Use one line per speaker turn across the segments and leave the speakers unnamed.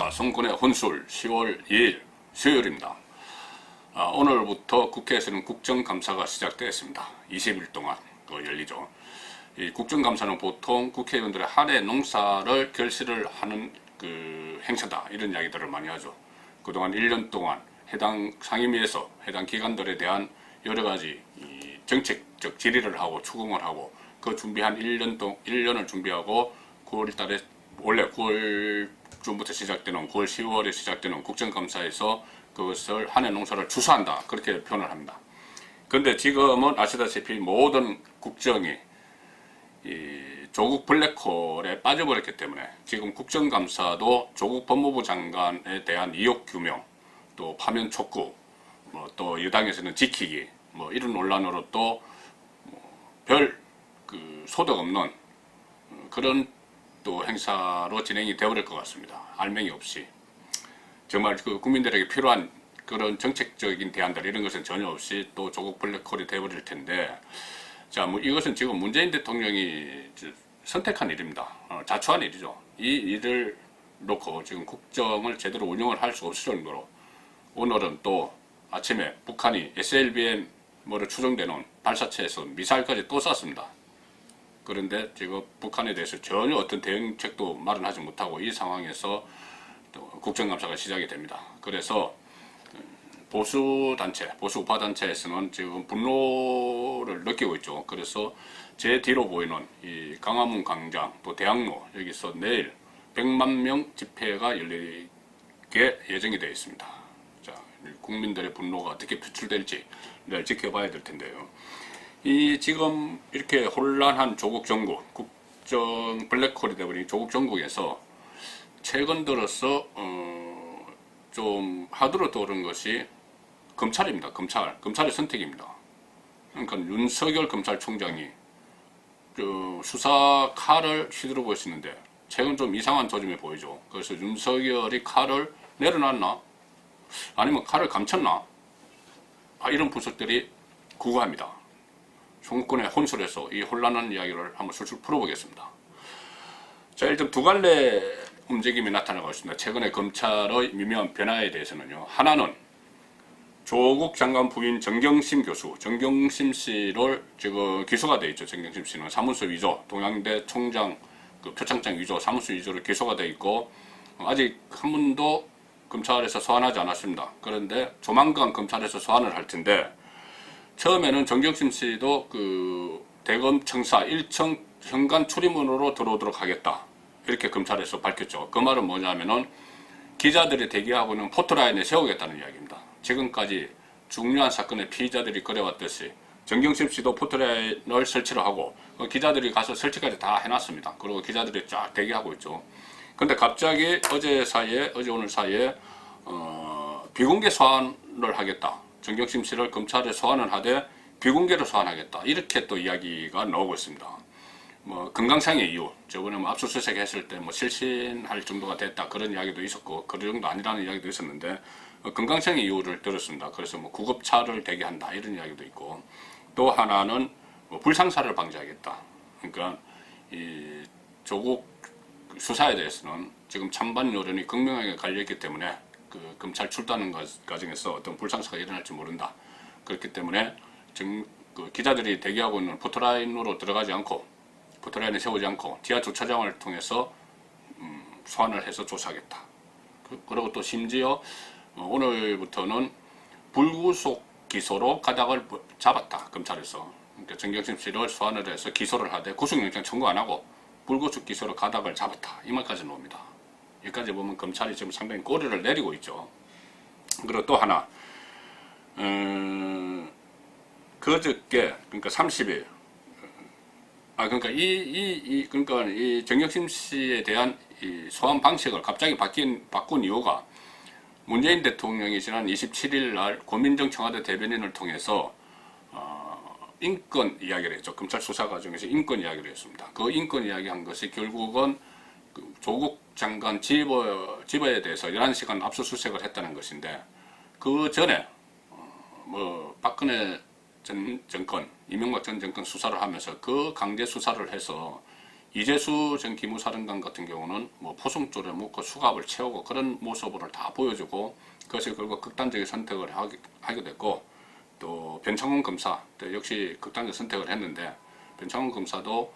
안녕하십니까. 송군의 혼술 10월 2일 수요일입니다. 오늘부터 국회에서는 국정감사가 시작되었습니다. 20일 동안 열리죠. 이 국정감사는 보통 국회의원들의 한 해 농사를 결실을 하는 행사다, 이런 이야기들을 많이 하죠. 그동안 1년 동안 해당 상임위에서 해당 기관들에 대한 여러가지 정책적 질의를 하고 추궁을 하고, 그 준비한 1년을 준비하고 9월달에 원래 9월쯤부터 시작되는 9월 10월에 시작되는 국정감사에서 그것을 한 해 농사를 추수한다, 그렇게 표현을 합니다. 그런데 지금은 아시다시피 모든 국정이 이 조국 블랙홀에 빠져버렸기 때문에 지금 국정감사도 조국 법무부 장관에 대한 의혹 규명, 또 파면 촉구, 또 여당에서는 지키기, 이런 논란으로 또 별 소득 없는 그런 또 행사로 진행이 되어버릴 것 같습니다. 알맹이 없이. 정말 국민들에게 필요한 그런 정책적인 대안들, 이런 것은 전혀 없이 또 조국 블랙홀이 되어버릴 텐데, 자, 이것은 지금 문재인 대통령이 선택한 일입니다. 자초한 일이죠. 이 일을 놓고 지금 국정을 제대로 운영을 할 수 없을 정도로, 오늘은 또 아침에 북한이 SLBM으로 추정되는 발사체에서 미사일까지 또 쐈습니다. 그런데 지금 북한에 대해서 전혀 어떤 대응책도 마련하지 못하고 이 상황에서 또 국정감사가 시작이 됩니다. 그래서 보수단체, 보수우파단체에서는 지금 분노를 느끼고 있죠. 그래서 제 뒤로 보이는 이 광화문 광장, 또 대학로, 여기서 내일 100만 명 집회가 열리게 예정이 되어 있습니다. 자, 국민들의 분노가 어떻게 표출될지 내일 지켜봐야 될 텐데요. 이 지금 이렇게 혼란한 조국 정국, 국정 블랙홀이 되어버린 조국 정국에서 최근 들어서 좀 하드로 떠오른 것이 검찰입니다. 검찰의 선택입니다. 그러니까 윤석열 검찰총장이 수사 칼을 휘두르고 있었는데 최근 좀 이상한 조짐이 보이죠. 그래서 윤석열이 칼을 내려놨나? 아니면 칼을 감췄나? 이런 분석들이 구구합니다. 정권의 혼술에서 이 혼란한 이야기를 한번 술술 풀어보겠습니다. 자, 일단 두 갈래 움직임이 나타나고 있습니다. 최근에 검찰의 미묘한 변화에 대해서는요. 하나는 조국 장관 부인 정경심 교수, 정경심 씨를 지금 기소가 되어 있죠. 정경심 씨는 사무소 위조, 동양대 총장 표창장 위조, 사무소 위조로 기소가 되어 있고, 아직 한 번도 검찰에서 소환하지 않았습니다. 그런데 조만간 검찰에서 소환을 할 텐데, 처음에는 정경심 씨도 대검 청사 1층 현관 출입문으로 들어오도록 하겠다, 이렇게 검찰에서 밝혔죠. 그 말은 뭐냐면은 기자들이 대기하고 있는 포토라인에 세우겠다는 이야기입니다. 지금까지 중요한 사건의 피의자들이 그래왔듯이 정경심 씨도 포토라인을 설치를 하고 기자들이 가서 설치까지 다 해놨습니다. 그리고 기자들이 쫙 대기하고 있죠. 근데 갑자기 어제 오늘 사이에 비공개 소환을 하겠다, 정경심 씨를 검찰에 소환을 하되 비공개로 소환하겠다, 이렇게 또 이야기가 나오고 있습니다. 건강상의 이유, 저번에 압수수색 했을 때 실신할 정도가 됐다, 그런 이야기도 있었고, 그런 정도 아니라는 이야기도 있었는데, 건강상의 이유를 들었습니다. 그래서 구급차를 대기한다, 이런 이야기도 있고, 또 하나는 불상사를 방지하겠다. 그러니까 이 조국 수사에 대해서는 지금 찬반 여론이 극명하게 갈려있기 때문에 검찰 출두하는 과정에서 어떤 불상사가 일어날지 모른다. 그렇기 때문에 지금 기자들이 대기하고 있는 포토라인으로 들어가지 않고, 포토라인에 세우지 않고 지하 주차장을 통해서 소환을 해서 조사하겠다. 그리고 또 심지어 오늘부터는 불구속 기소로 가닥을 잡았다, 검찰에서. 그러니까 정경심 씨를 소환을 해서 기소를 하되 구속영장 청구 안 하고 불구속 기소로 가닥을 잡았다, 이 말까지 나옵니다. 여기까지 보면 검찰이 지금 상당히 꼬리를 내리고 있죠. 그리고 또 하나, 그저께, 그러니까 30일, 그러니까 이 정경심 씨에 대한 이 소환 방식을 갑자기 바꾼 이유가, 문재인 대통령이 지난 27일 날 고민정 청와대 대변인을 통해서 인권 이야기를 했죠. 검찰 수사 과정에서 인권 이야기를 했습니다. 그 인권 이야기한 것이 결국은 조국 장관 집에 대해서 11시간 압수수색을 했다는 것인데, 그 전에 박근혜 전 정권, 이명박 전 정권 수사를 하면서 그 강제 수사를 해서 이재수 전 기무사령관 같은 경우는 뭐 포송줄에 묶고 수갑을 채우고 그런 모습을 다 보여주고 그것이 결국 극단적인 선택을 하게 됐고, 또 변창훈 검사 또 역시 극단적 선택을 했는데, 변창훈 검사도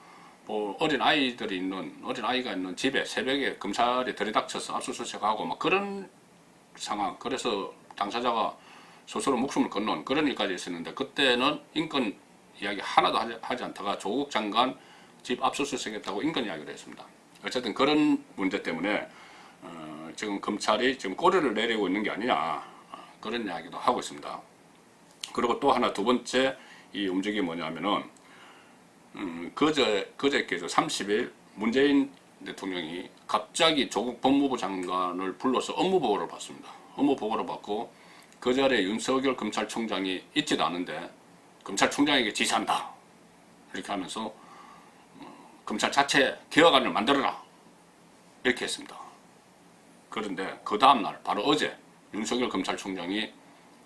뭐 어린 아이가 있는 집에 새벽에 검찰이 들이닥쳐서 압수수색하고 막 그런 상황, 그래서 당사자가 스스로 목숨을 건넌 그런 일까지 있었는데, 그때는 인권 이야기 하나도 하지 않다가 조국 장관 집 압수수색했다고 인권 이야기를 했습니다. 어쨌든 그런 문제 때문에 지금 검찰이 지금 꼬리를 내리고 있는 게 아니냐, 그런 이야기도 하고 있습니다. 그리고 또 하나, 두 번째 이 움직임이 뭐냐면은 그저께죠. 30일 문재인 대통령이 갑자기 조국 법무부 장관을 불러서 업무보고를 받습니다. 업무보고를 받고 그 자리에 윤석열 검찰총장이 있지도 않은데 검찰총장에게 지시한다 이렇게 하면서 검찰 자체 개혁안을 만들어라 이렇게 했습니다. 그런데 그 다음날 바로 어제 윤석열 검찰총장이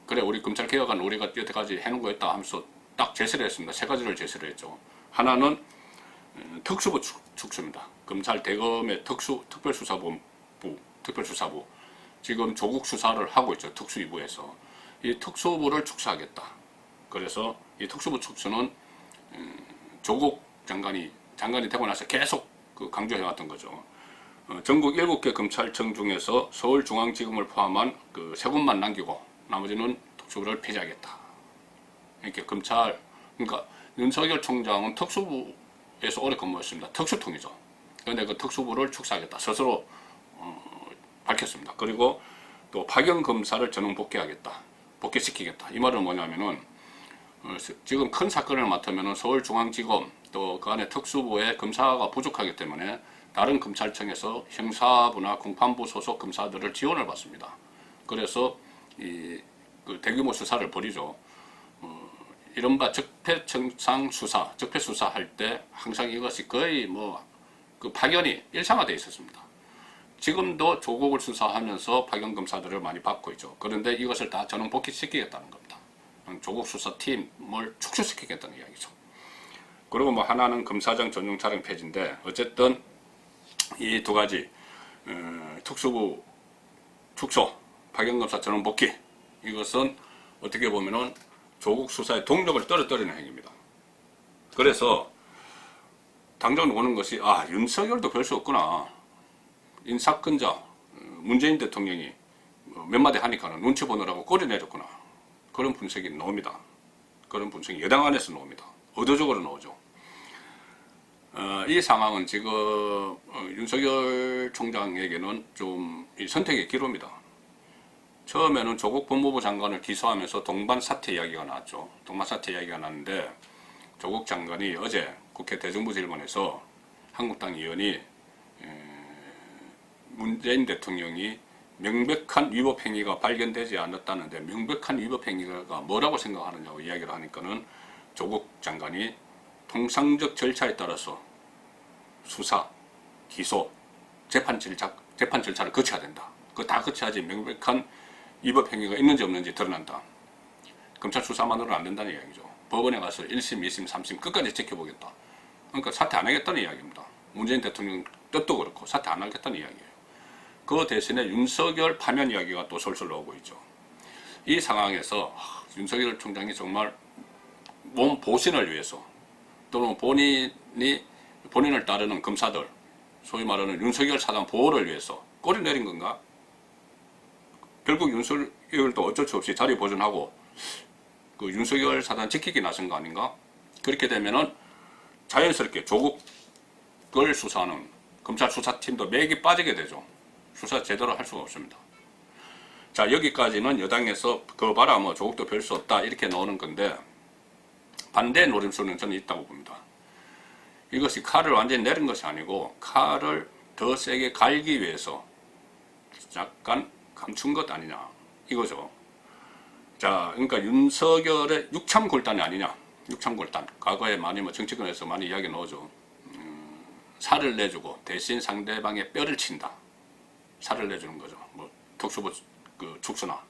그래 우리 검찰 개혁안 우리가 여태까지 해놓은 거 있다 하면서 딱 제시를 했습니다. 세 가지를 제시를 했죠. 하나는 특수부 축소입니다. 검찰 대검의 특별수사부 지금 조국 수사를 하고 있죠. 특수위부에서 이 특수부를 축소하겠다. 그래서 이 특수부 축소는 조국 장관이 되고 나서 계속 강조해왔던 거죠. 전국 7개 검찰청 중에서 서울중앙지검을 포함한 그 3곳만 남기고 나머지는 특수부를 폐지하겠다. 이렇게 그러니까 윤석열 총장은 특수부에서 오래 근무했습니다. 특수통이죠. 그런데 그 특수부를 축소하겠다. 스스로 밝혔습니다. 그리고 또 파견 검사를 전원 복귀시키겠다. 이 말은 뭐냐면은 지금 큰 사건을 맡으면은 서울중앙지검 또 그 안에 특수부에 검사가 부족하기 때문에 다른 검찰청에서 형사부나 공판부 소속 검사들을 지원을 받습니다. 그래서 그 대규모 수사를 벌이죠. 이른바 적폐청산 수사, 적폐 수사할 때 항상 이것이 거의 그 파견이 일상화되어 있었습니다. 지금도 조국을 수사하면서 파견 검사들을 많이 받고 있죠. 그런데 이것을 다 전원 복귀시키겠다는 겁니다. 조국 수사팀을 축소시키겠다는 이야기죠. 그리고 하나는 검사장 전용 차량 폐지인데, 어쨌든 이 두 가지 특수부 축소, 파견 검사 전원 복귀, 이것은 어떻게 보면은 조국 수사의 동력을 떨어뜨리는 행위입니다. 그래서 당장 오는 것이 윤석열도 별 수 없구나. 인사권자 문재인 대통령이 몇 마디 하니까는 눈치 보느라고 꼬리 내렸구나. 그런 분석이 나옵니다. 그런 분석이 여당 안에서 나옵니다. 의도적으로 나오죠. 이 상황은 지금 윤석열 총장에게는 좀 선택의 기로입니다. 처음에는 조국 법무부 장관을 기소하면서 동반 사퇴 이야기가 나왔죠. 동반 사퇴 이야기가 나왔는데, 조국 장관이 어제 국회 대정부질문에서 한국당 의원이 문재인 대통령이 명백한 위법 행위가 발견되지 않았다는데 명백한 위법 행위가 뭐라고 생각하느냐고 이야기를 하니까는 조국 장관이 통상적 절차에 따라서 수사, 기소, 재판 절차를 거쳐야 된다. 그거 다 거쳐야지 명백한 위법 행위가 있는지 없는지 드러난다. 검찰 수사만으로는 안 된다는 이야기죠. 법원에 가서 1심, 2심, 3심 끝까지 지켜보겠다. 그러니까 사퇴 안 하겠다는 이야기입니다. 문재인 대통령 뜻도 그렇고 사퇴 안 하겠다는 이야기예요. 그 대신에 윤석열 파면 이야기가 또 솔솔 나오고 있죠. 이 상황에서 윤석열 총장이 정말 몸 보신을 위해서 또는 본인을 따르는 검사들, 소위 말하는 윤석열 사단 보호를 위해서 꼬리 내린 건가? 결국 윤석열도 어쩔 수 없이 자리 보존하고 그 윤석열 사단 지키기 나선 거 아닌가? 그렇게 되면은 자연스럽게 조국을 수사하는 검찰 수사팀도 맥이 빠지게 되죠. 수사 제대로 할 수가 없습니다. 자, 여기까지는 여당에서 그거 봐라 조국도 별 수 없다 이렇게 나오는 건데, 반대 노림수는 저는 있다고 봅니다. 이것이 칼을 완전히 내린 것이 아니고 칼을 더 세게 갈기 위해서 약간 감춘 것 아니냐 이거죠. 자, 그러니까 윤석열의 육참골단이 아니냐. 육참골단, 과거에 많이 정치권에서 많이 이야기 나오죠. 살을 내주고 대신 상대방의 뼈를 친다. 살을 내주는 거죠. 특수부 축소나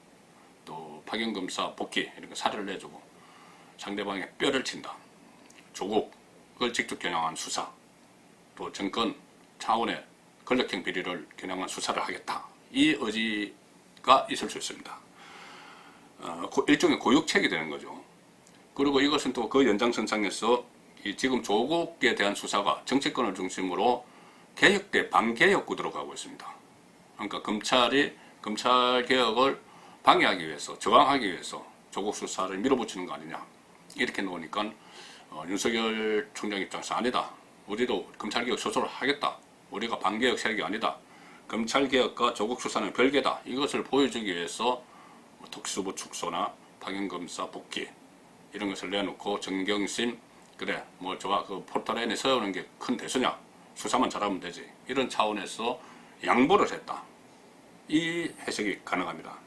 또 파견검사 복귀 이런 거 살을 내주고 상대방의 뼈를 친다. 조국을 직접 겨냥한 수사, 또 정권 차원의 권력형 비리를 겨냥한 수사를 하겠다. 이 의지가 있을 수 있습니다. 일종의 고육책이 되는 거죠. 그리고 이것은 또 그 연장선상에서 지금 조국에 대한 수사가 정치권을 중심으로 개혁대 반개혁 구도로 가고 있습니다. 그러니까 검찰이 검찰개혁을 방해하기 위해서, 저항하기 위해서 조국 수사를 밀어붙이는 거 아니냐. 이렇게 놓으니까 윤석열 총장 입장에서 아니다. 우리도 검찰개혁 스스로 하겠다. 우리가 반개혁 세력이 아니다. 검찰개혁과 조국 수사는 별개다. 이것을 보여주기 위해서 특수부 축소나 파견검사 복귀 이런 것을 내놓고 정경심 그래 뭐 좋아 그 포털에 세우는 게 큰 대수냐. 수사만 잘하면 되지. 이런 차원에서 양보를 했다. 이 해석이 가능합니다.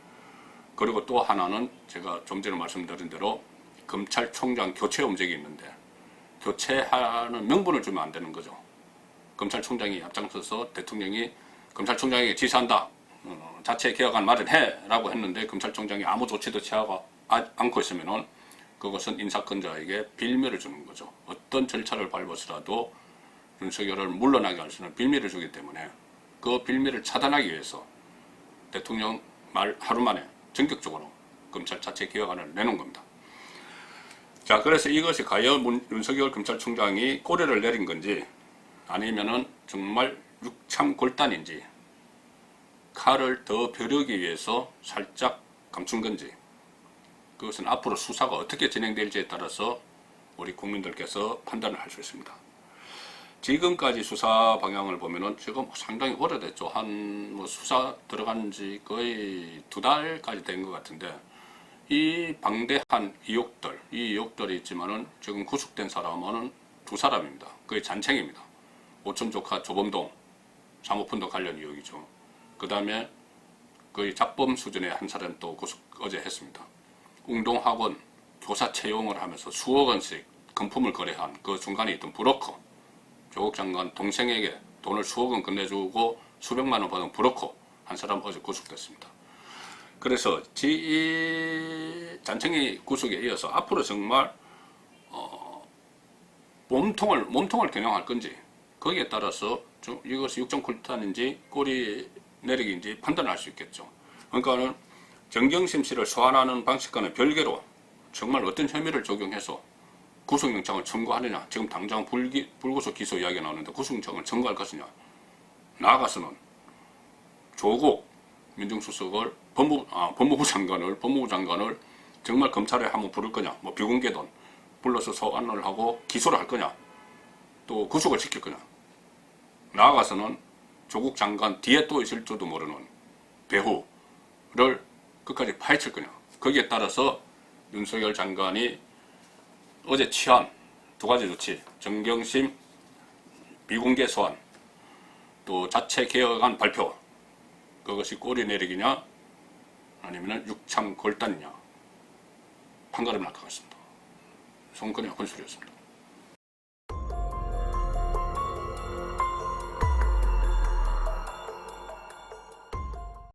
그리고 또 하나는 제가 좀 전에 말씀드린 대로 검찰총장 교체 움직임이 있는데 교체하는 명분을 주면 안 되는 거죠. 검찰총장이 앞장서서 대통령이 검찰총장에게 지시한다. 자체 개혁안 마련해 라고 했는데 검찰총장이 아무 조치도 취하고 않고 있으면은 그것은 인사권자에게 빌미를 주는 거죠. 어떤 절차를 밟아서라도 윤석열을 물러나게 할 수 있는 빌미를 주기 때문에 그 빌미를 차단하기 위해서 대통령 말 하루 만에 전격적으로 검찰 자체 개혁안을 내놓은 겁니다. 자, 그래서 이것이 과연 윤석열 검찰총장이 꼬리를 내린 건지 아니면은 정말 육참골단인지 칼을 더 벼르기 위해서 살짝 감춘 건지 그것은 앞으로 수사가 어떻게 진행될지에 따라서 우리 국민들께서 판단을 할 수 있습니다. 지금까지 수사 방향을 보면은 지금 상당히 오래됐죠. 한 뭐 수사 들어간 지 거의 2달까지 된 것 같은데 이 방대한 의혹들이 있지만은 지금 구속된 사람은 2사람입니다. 거의 잔챙입니다. 오촌 조카 조범동 사모펀드 관련 의혹이죠. 그 다음에 거의 잡범 수준의 한 사람 또 어제 했습니다. 웅동학원 교사 채용을 하면서 수억 원씩 금품을 거래한 그 중간에 있던 브로커 조국 장관 동생에게 돈을 수억 원 건네주고 수백만 원 받은 브로커 한 사람 어제 구속됐습니다. 그래서 이 잔챙이 구속에 이어서 앞으로 정말 몸통을 겨냥할 건지 거기에 따라서 이것이 육정골단인지 꼬리 내리기인지 판단할 수 있겠죠. 그러니까는 정경심 씨를 소환하는 방식과는 별개로 정말 어떤 혐의를 적용해서 구속영장을 청구하느냐. 지금 당장 불구속 기소 이야기가 나오는데 구속영장을 청구할 것이냐. 나아가서는 조국 민정수석을 법무부 장관을 정말 검찰에 한번 부를 거냐. 뭐 비공개돈 불러서 소환을 하고 기소를 할 거냐. 또 구속을 시킬 거냐. 나아가서는 조국 장관 뒤에 또 있을지도 모르는 배후를 끝까지 파헤칠 거냐. 거기에 따라서 윤석열 장관이 어제 취한 2가지 조치, 정경심 비공개 소환, 또 자체 개혁안 발표, 그것이 꼬리 내리기냐 아니면 육참 골단이냐 판가름을 할 것 같습니다. 송건의 권술이었습니다.